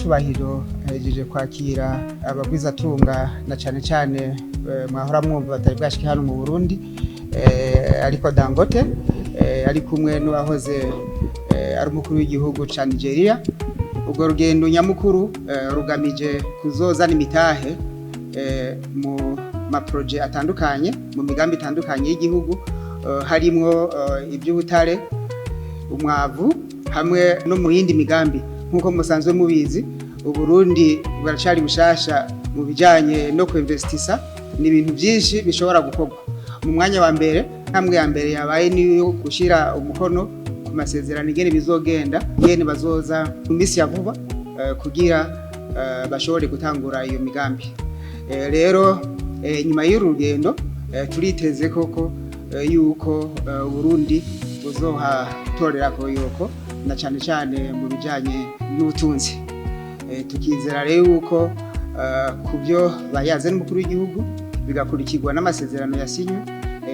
nyiricubahiro ahejeje kwakira abagwizatunga na cane mwahora mwumva batari bwashike hano mu Burundi, Aliko Dangote ari kumwe n'uwahoze ari umukuru w'igihugu ca Nigeria. Ubwo rugendo nyamukuru rugamije kuzozana imitahe mu maproje atandukanye, mu migambi itandukanye y'igihugu, harimwo iby'ubutare, umwavu, hamwe no mu yindi migambi. Nkuko musanzwe mubizi, Uburundi buracari bushasha mu bijanye no kuinvestisa, ni ibintu byinshi bishobora gukorwa. Mu mwanya wa mbere, hamwe ya mbere yabaye niyo gushira umukono ku masezerano ingene bizogenda, ngene bazoza mu misi ya vuba kugira bashobore gutangura iyo migambi. Rero nyuma y'urugendo turiteze koko yuko Burundi buzohatorera koyoko na cane mu bijanye n'ubutunzi. Tukizera rero yuko kubyo bayaze n'umukuru w'igihugu bigakurikirwa n'amasezerano yasinywe,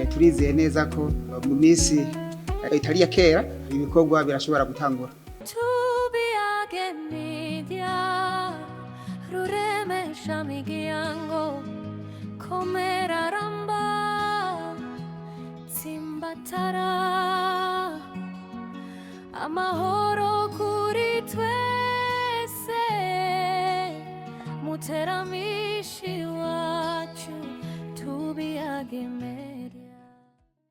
turizeye neza ko mu misi itari ya kera ibikorwa birashobora gutangura. Amahoro kuri twese, muteramishi wacu tubiyageme.